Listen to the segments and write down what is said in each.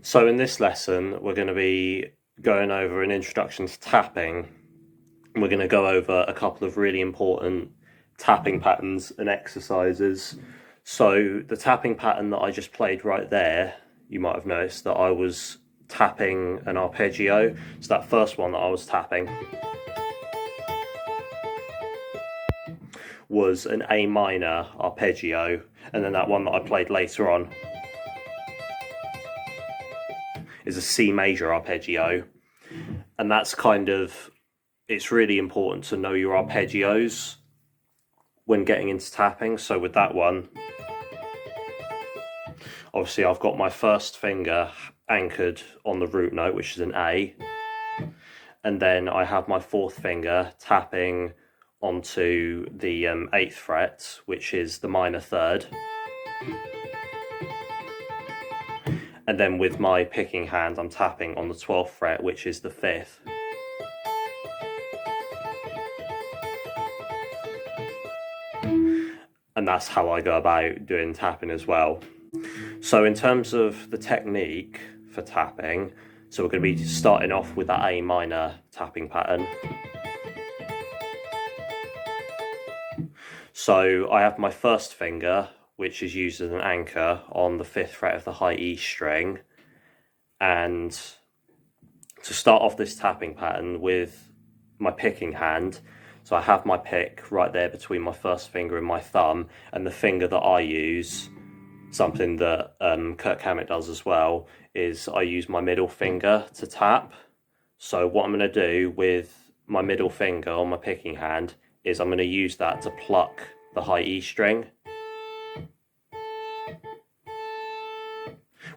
So in this lesson, we're going to be going over an introduction to tapping. We're going to go over a couple of really important tapping patterns and exercises. So the tapping pattern that I just played right there, you might have noticed that I was tapping an arpeggio. So that first one that I was tapping was an A minor arpeggio, and then that one that I played later on is a C major arpeggio. And that's it's really important to know your arpeggios when getting into tapping. So with that one, obviously I've got my first finger anchored on the root note, which is an A, and then I have my fourth finger tapping onto the 8th fret, which is the minor third. And then with my picking hand, I'm tapping on the 12th fret, which is the 5th. And that's how I go about doing tapping as well. So in terms of the technique for tapping, so we're going to be starting off with that A minor tapping pattern. So I have my first finger, which is used as an anchor on the 5th fret of the high E string. And to start off this tapping pattern with my picking hand, so I have my pick right there between my first finger and my thumb, and the finger that I use, something that Kirk Hammett does as well, is I use my middle finger to tap. So what I'm going to do with my middle finger on my picking hand is I'm going to use that to pluck the high E string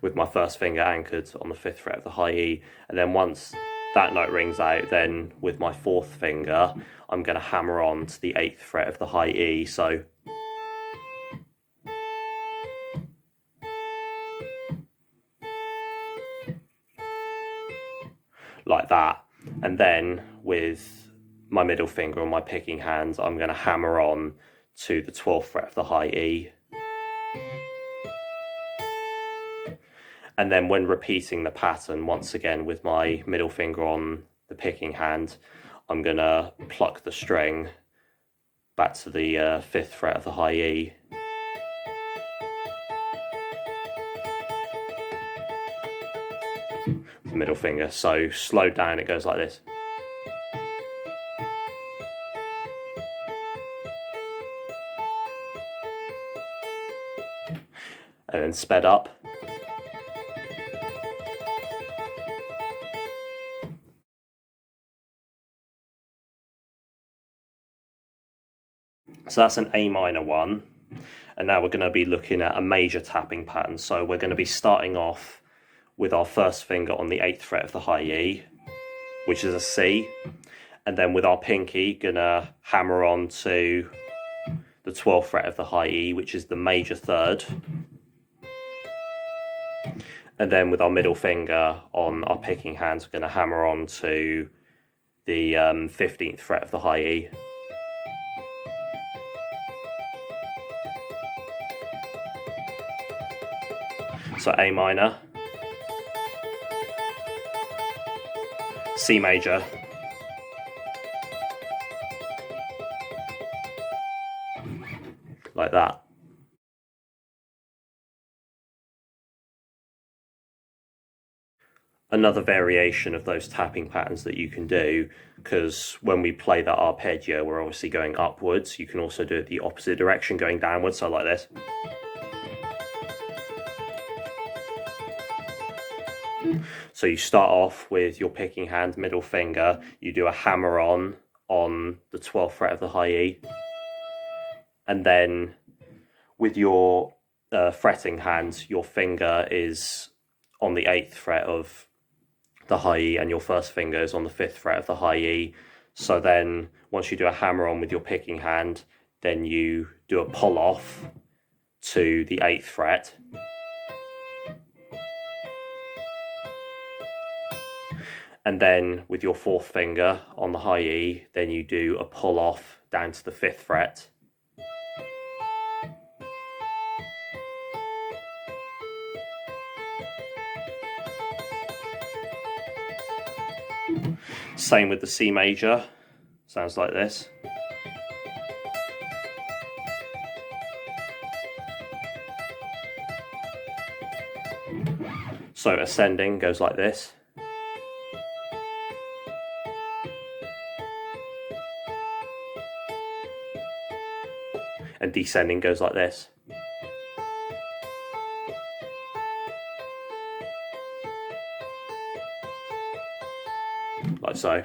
with my first finger anchored on the 5th fret of the high E. And then once that note rings out, then with my fourth finger, I'm going to hammer on to the 8th fret of the high E. So like that. And then with my middle finger on my picking hand, I'm going to hammer on to the 12th fret of the high E. And then when repeating the pattern, once again with my middle finger on the picking hand, I'm going to pluck the string back to the 5th fret of the high E. The middle finger. So slowed down, it goes like this. And then sped up. So that's an A minor one. And now we're going to be looking at a major tapping pattern. So we're going to be starting off with our first finger on the 8th fret of the high E, which is a C. And then with our pinky, gonna hammer on to the 12th fret of the high E, which is the major third. And then with our middle finger on our picking hand, we're going to hammer on to the 15th fret of the high E. So A minor, C major, like that. Another variation of those tapping patterns that you can do, because when we play that arpeggio, we're obviously going upwards. You can also do it the opposite direction, going downwards, so like this. So you start off with your picking hand, middle finger, you do a hammer on the 12th fret of the high E, and then with your fretting hand, your finger is on the 8th fret of the high E and your first finger is on the 5th fret of the high E. So then once you do a hammer on with your picking hand, then you do a pull off to the 8th fret. And then with your fourth finger on the high E, then you do a pull off down to the 5th fret. Same with the C major, sounds like this. So ascending goes like this. And descending goes like this. Like so.